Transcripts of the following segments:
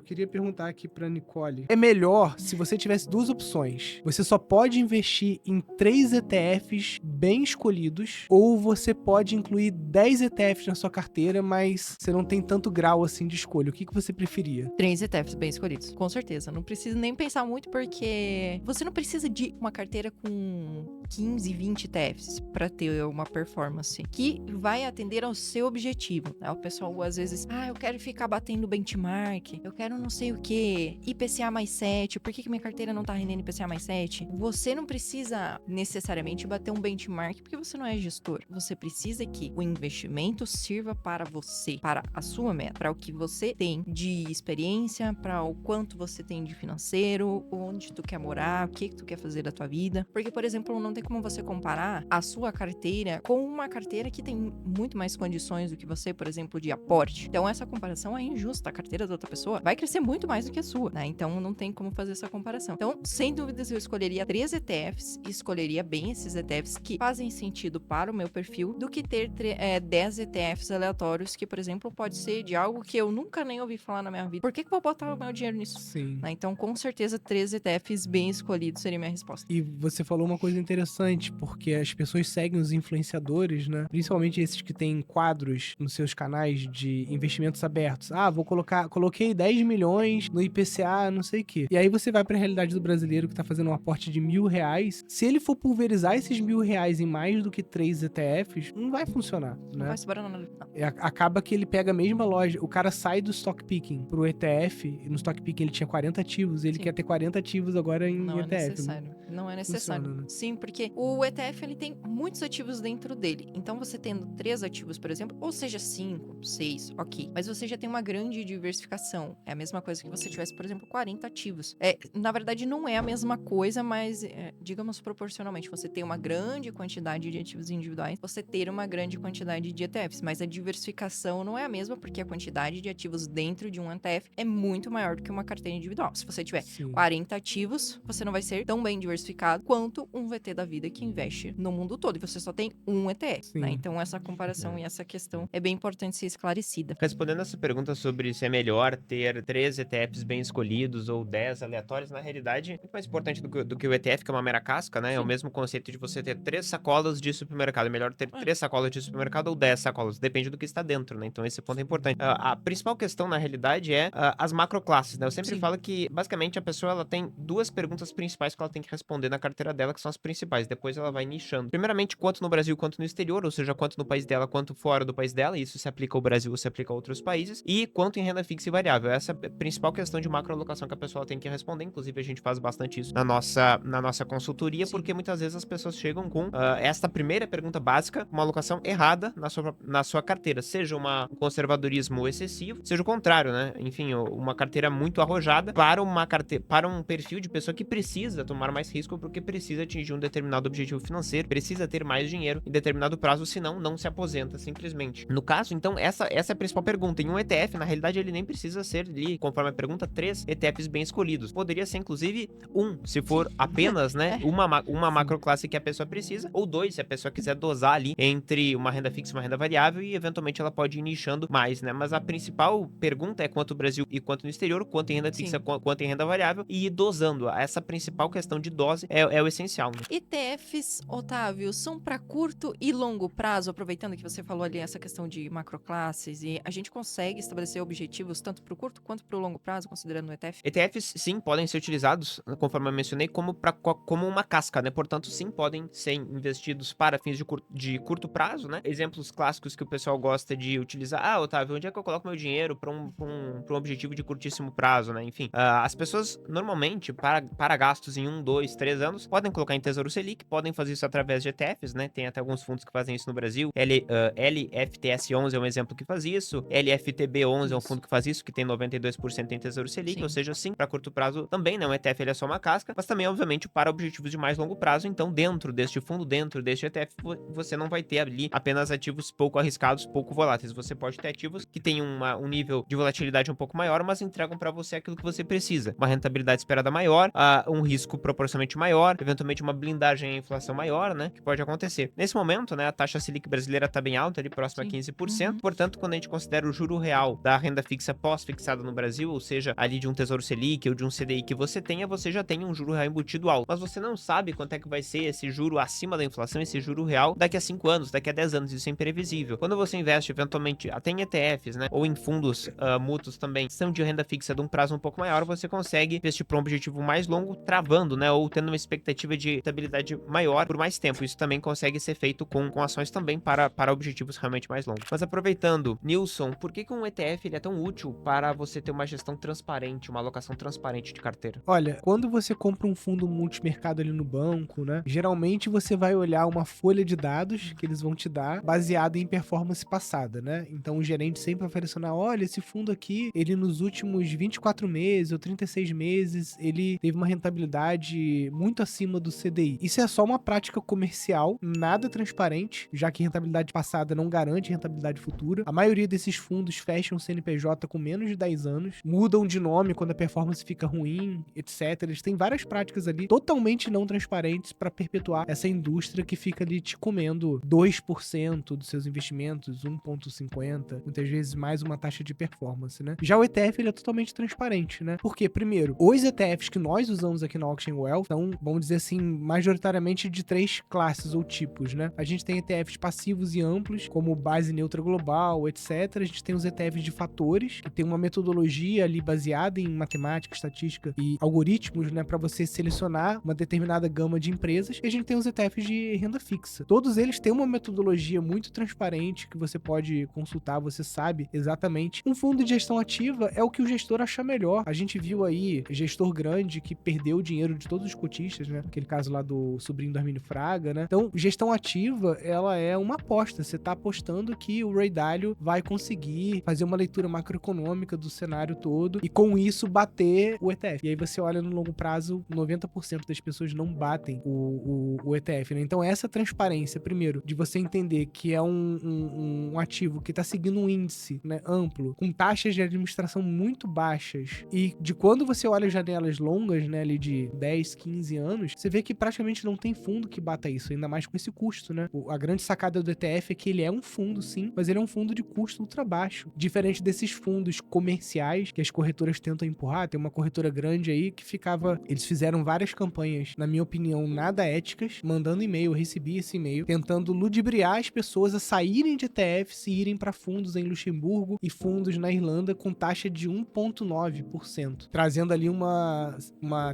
queria perguntar aqui pra Nicole. É melhor se você tivesse duas opções. Você só pode investir em 3 ETFs bem escolhidos, ou você pode incluir 10 ETFs na sua carteira, mas você não tem tanto grau assim de escolha. O que você preferia? 3 ETFs bem escolhidos, com certeza. Não precisa nem pensar muito, porque você não precisa de uma carteira com 15, 20 ETFs para ter uma performance que vai atender ao seu objetivo. O pessoal às vezes, eu quero ficar batendo benchmark, eu quero não sei o que, IPCA mais 7, por que minha carteira não tá rendendo IPCA mais 7? Você não precisa necessariamente bater um benchmark porque você não é gestor. Você precisa que o investimento sirva para você, para a sua meta, para o que você tem de experiência, para o quanto você tem de financeiro, onde tu quer morar, o que tu quer fazer da tua vida. Porque, por exemplo, não tem como você comparar a sua carteira com uma carteira que tem muito mais condições do que você, por exemplo, de aporte. Então, essa comparação é injusta. A carteira da outra pessoa vai crescer muito mais do que a sua, né? Então, não tem como fazer essa comparação. Então, sem dúvidas, eu escolheria 3 ETFs e escolheria bem esses ETFs que fazem sentido para o meu perfil do que ter 10 ETFs aleatórios que, por exemplo, pode ser de algo que eu nunca nem ouvi falar na minha vida. Por que eu vou botar o meu dinheiro nisso? Sim. Né? Então, com certeza, 3 ETFs bem escolhidos seria minha resposta. E você falou uma coisa interessante, porque as pessoas seguem os influenciadores, né? Principalmente esses que têm quadros nos seus canais de investimentos abertos. Coloquei 10 milhões no IPCA, não sei o quê. E aí você vai pra realidade do brasileiro que tá fazendo um aporte de R$ 1.000. Se ele for pulverizar esses R$ 1.000 em mais do que 3 ETFs, não vai funcionar, né? Não vai sobrar nada. Não. Acaba que ele pega a mesma loja. O cara sai do stock picking pro ETF, e no stock picking ele tinha 40 ativos, ele quer ter 40 ativos agora em não ETF. É necessário. Não é necessário. Funciona, né? Sim, porque o ETF ele tem muitos ativos dentro dele. Então, você tendo 3 ativos, por exemplo, ou seja, 5, 6, ok. Mas você já tem uma grande diversificação. É a mesma coisa que você tivesse, por exemplo, 40 ativos. Na verdade, não é a mesma coisa, mas, digamos, proporcionalmente, você tem uma grande quantidade de ativos individuais, você ter uma grande quantidade de ETFs. Mas a diversificação não é a mesma, porque a quantidade de ativos dentro de um ETF é muito maior do que uma carteira individual. Se você tiver 40 ativos, você não vai ser tão bem diversificado quanto um VT da vida que investe no mundo todo. E você só tem um ETF, né? Então, essa comparação e essa questão é bem importante ser esclarecida. Respondendo essa pergunta sobre se é melhor ter 3 ETFs bem escolhidos ou 10 aleatórios, na realidade, é muito mais importante do que o ETF, que é uma mera casca, né? Sim. É o mesmo conceito de você ter 3 sacolas de supermercado. É melhor ter 3 sacolas de supermercado ou 10 sacolas. Depende do que está dentro, né? Então, esse ponto é importante. A principal questão, na realidade, é as macroclasses, né? Eu sempre falo que, basicamente, a pessoa ela tem 2 perguntas principais que ela tem que responder na carteira dela, que são as principais. Depois ela vai nichando. Primeiramente, quanto no Brasil, quanto no exterior, ou seja, quanto no país dela, quanto fora do país dela. Isso se aplica ao Brasil, se aplica a outros países. E quanto em renda fixa e variável. Essa é a principal questão de macroalocação que a pessoa tem que responder. Inclusive, a gente faz bastante isso na nossa consultoria, porque muitas vezes as pessoas chegam com esta primeira pergunta básica, uma alocação errada na sua carteira. Seja um conservadorismo excessivo, seja o contrário, né? Enfim, uma carteira muito arrojada para um perfil de pessoa que precisa tomar mais risco porque precisa atingir um determinado objetivo financeiro, precisa ter mais dinheiro em determinado prazo, senão não se aposenta simplesmente. No caso, então, essa é a principal pergunta. Em um ETF, na realidade, ele nem precisa ser ali, conforme a pergunta, 3 ETFs bem escolhidos. Poderia ser, inclusive, se for apenas, né, uma macroclasse que a pessoa precisa, ou 2, se a pessoa quiser dosar ali entre uma renda fixa e uma renda variável, e eventualmente ela pode ir nichando mais, né? Mas a principal pergunta é quanto no Brasil e quanto no exterior, quanto em renda fixa, quanto em renda variável, e ir dosando. Essa principal questão de dose é o essencial, né? ETFs, Otávio, são para curto e longo prazo, aproveitando que você falou ali essa questão de macroclasses, e a gente consegue estabelecer objetivos tanto para o curto quanto para o longo prazo, considerando o ETF? ETFs, sim, podem ser utilizados, conforme eu mencionei, como uma casca, né? Portanto, sim, podem ser investidos para fins de curto prazo, né? Exemplos clássicos que o pessoal gosta de utilizar. Otávio, onde é que eu coloco meu dinheiro para um objetivo de curtíssimo prazo, né? Enfim, as pessoas, normalmente, para gastos em 1, 2, 3 anos, podem colocar em Tesouro Selic, podem fazer isso através de ETFs, né? Tem até alguns fundos que fazem isso no Brasil. LFTS11 é um exemplo que faz isso. LFTB11 é um fundo que faz isso, que tem 92% em Tesouro Selic, ou seja, sim, para curto prazo também, né? Um ETF ele é só uma casca, mas também, obviamente, para objetivos de mais longo prazo. Então, dentro deste fundo, dentro deste ETF, você não vai ter ali apenas ativos pouco arriscados, pouco voláteis. Você pode ter ativos que têm um nível de volatilidade um pouco maior, mas entregam para você aquilo que você precisa. Uma rentabilidade esperada maior, um risco proporcionalmente maior, eventualmente uma blindagem abordagem à inflação maior, né, que pode acontecer. Nesse momento, né, a taxa Selic brasileira tá bem alta, ali próxima a Sim. 15%, portanto, quando a gente considera o juro real da renda fixa pós-fixada no Brasil, ou seja, ali de um Tesouro Selic ou de um CDI que você tenha, você já tem um juro real embutido alto. Mas você não sabe quanto é que vai ser esse juro acima da inflação, esse juro real, daqui a 5 anos, daqui a 10 anos, isso é imprevisível. Quando você investe, eventualmente, até em ETFs, né, ou em fundos mútuos também, que são de renda fixa de um prazo um pouco maior, você consegue investir para um objetivo mais longo, travando, né, ou tendo uma expectativa de estabilidade maior por mais tempo. Isso também consegue ser feito com ações também para objetivos realmente mais longos. Mas aproveitando, Nilson, por que um ETF ele é tão útil para você ter uma gestão transparente, uma alocação transparente de carteira? Olha, quando você compra um fundo multimercado ali no banco, né? Geralmente você vai olhar uma folha de dados que eles vão te dar baseada em performance passada, né? Então o gerente sempre vai oferecendo, olha, esse fundo aqui, ele nos últimos 24 meses ou 36 meses, ele teve uma rentabilidade muito acima do CDI. Isso é só uma prática comercial, nada transparente, já que rentabilidade passada não garante rentabilidade futura. A maioria desses fundos fecham CNPJ com menos de 10 anos, mudam de nome quando a performance fica ruim, etc. Eles têm várias práticas ali totalmente não transparentes para perpetuar essa indústria que fica ali te comendo 2% dos seus investimentos, 1,50%, muitas vezes mais uma taxa de performance, né? Já o ETF, ele é totalmente transparente, né? Porque, primeiro, os ETFs que nós usamos aqui na Auction Wealth são, vamos dizer assim, majoritariamente de 3 classes ou tipos, né? A gente tem ETFs passivos e amplos, como base neutra global, etc. A gente tem os ETFs de fatores, que tem uma metodologia ali baseada em matemática, estatística e algoritmos, né, para você selecionar uma determinada gama de empresas. E a gente tem os ETFs de renda fixa. Todos eles têm uma metodologia muito transparente que você pode consultar, você sabe exatamente. Um fundo de gestão ativa é o que o gestor achar melhor. A gente viu aí gestor grande que perdeu o dinheiro de todos os cotistas, né? Aquele caso lá do sobrinho do Armínio Fraga, né? Então, gestão ativa, ela é uma aposta. Você tá apostando que o Ray Dalio vai conseguir fazer uma leitura macroeconômica do cenário todo e com isso bater o ETF. E aí você olha no longo prazo, 90% das pessoas não batem o ETF, né? Então essa transparência, primeiro, de você entender que é um ativo que está seguindo um índice, né, amplo, com taxas de administração muito baixas e de quando você olha janelas longas, né, ali de 10, 15 anos, você vê que praticamente não tem fundo que bata isso, ainda mais com esse custo, né? A grande sacada do ETF é que ele é um fundo, sim, mas ele é um fundo de custo ultra baixo. Diferente desses fundos comerciais que as corretoras tentam empurrar, tem uma corretora grande aí que eles fizeram várias campanhas, na minha opinião, nada éticas, mandando e-mail, eu recebi esse e-mail, tentando ludibriar as pessoas a saírem de ETFs e irem para fundos em Luxemburgo e fundos na Irlanda com taxa de 1,9%, trazendo ali uma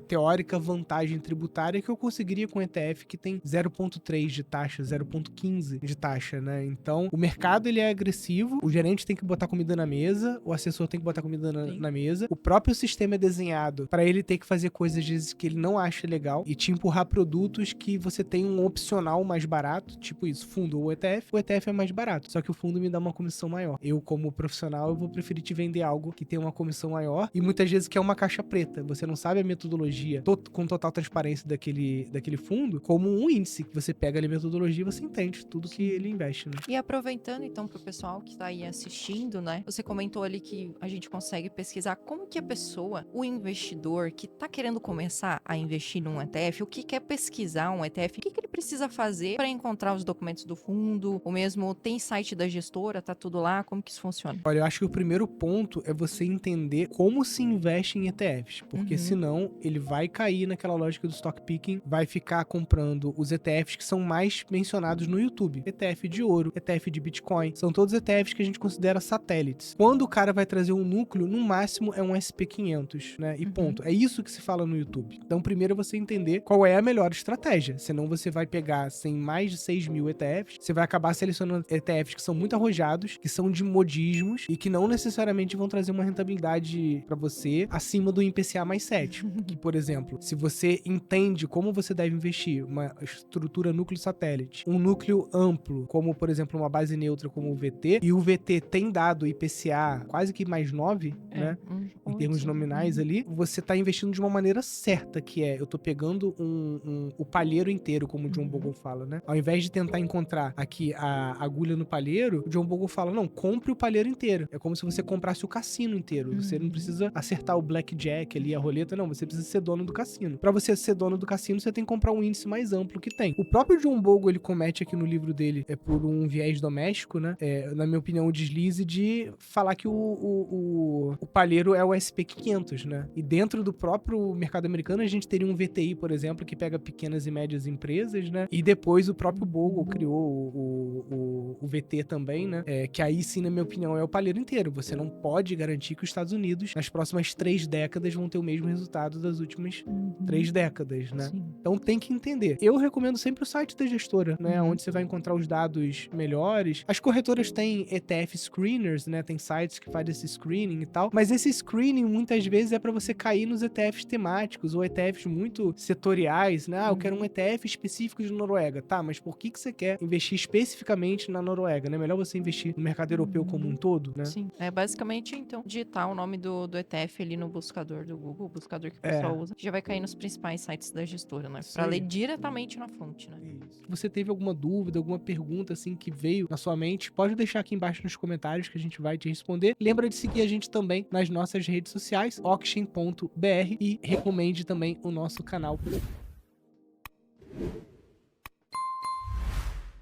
teórica vantagem tributária que eu conseguiria com ETF que tem 0,3 de taxa, 0,15 de taxa, né? Então, o mercado ele é agressivo, o gerente tem que botar comida na mesa, o assessor tem que botar comida na mesa, o próprio sistema é desenhado para ele ter que fazer coisas às vezes que ele não acha legal e te empurrar produtos que você tem um opcional mais barato, tipo isso, fundo ou ETF, o ETF é mais barato, só que o fundo me dá uma comissão maior. Eu, como profissional, eu vou preferir te vender algo que tem uma comissão maior e muitas vezes que é uma caixa preta, você não sabe a metodologia com total transparência daquele fundo, como um índice que você pega ali a metodologia e você entende tudo que ele investe, né? E aproveitando então pro pessoal que tá aí assistindo, né? Você comentou ali que a gente consegue pesquisar como que a pessoa, o investidor que tá querendo começar a investir num ETF, o que quer pesquisar um ETF, o que ele precisa fazer para encontrar os documentos do fundo, ou mesmo tem site da gestora, tá tudo lá, como que isso funciona? Olha, eu acho que o primeiro ponto é você entender como se investe em ETFs, porque senão ele vai cair naquela lógica do stock picking, vai ficar comprando os ETFs que são mais mencionados no YouTube. ETF de ouro, ETF de Bitcoin, são todos ETFs que a gente considera satélites. Quando o cara vai trazer um núcleo, no máximo é um SP500, né? E ponto. É isso que se fala no YouTube. Então, primeiro é você entender qual é a melhor estratégia, senão você vai pegar, sem mais de 6 mil ETFs, você vai acabar selecionando ETFs que são muito arrojados, que são de modismos e que não necessariamente vão trazer uma rentabilidade para você acima do IPCA mais 7. Que, por exemplo, se você entende como você deve investir, uma estrutura núcleo satélite, um núcleo amplo, como, por exemplo, uma base neutra como o VT, e o VT tem dado IPCA quase que mais 9, né? Em termos nominais ali, você tá investindo de uma maneira certa, que é, eu tô pegando o palheiro inteiro, como o John Bogle fala, né? Ao invés de tentar encontrar aqui a agulha no palheiro, o John Bogle fala, não, compre o palheiro inteiro. É como se você comprasse o cassino inteiro. Você não precisa acertar o blackjack ali, a roleta, não, você precisa ser dono do cassino. Pra você ser dono do cassino, você tem que comprar um índice mais amplo que tem. O próprio John Bogle, ele comete aqui no livro dele, por um viés doméstico, né? Na minha opinião, o deslize de falar que o palheiro é o SP500, né? E dentro do próprio mercado americano, a gente teria um VTI, por exemplo, que pega pequenas e médias empresas, né? E depois o próprio Bogle criou o VT também, né? Que aí sim, na minha opinião, é o palheiro inteiro. Você não pode garantir que os Estados Unidos, nas próximas 3 décadas, vão ter o mesmo resultado das últimas 3 décadas, né? Sim. Então tem que entender. Eu recomendo sempre o site da gestora, né? Uhum. Onde você vai encontrar os dados melhores. As corretoras têm ETF screeners, né? Tem sites que fazem esse screening e tal. Mas esse screening, muitas vezes, é para você cair nos ETFs temáticos ou ETFs muito setoriais, né? Eu quero um ETF específico de Noruega. Tá, mas por que você quer investir especificamente na Noruega, né? Melhor você investir no mercado europeu como um todo, né? Sim. É basicamente, então, digitar o nome do ETF ali no buscador do Google, o buscador que o pessoal usa, já vai cair nos principais sites da gestora, né? Pra ler diretamente na fonte, né? Isso. Se você teve alguma dúvida, alguma pergunta assim que veio na sua mente, pode deixar aqui embaixo nos comentários que a gente vai te responder. Lembra de seguir a gente também nas nossas redes sociais, auction.br, e recomende também o nosso canal.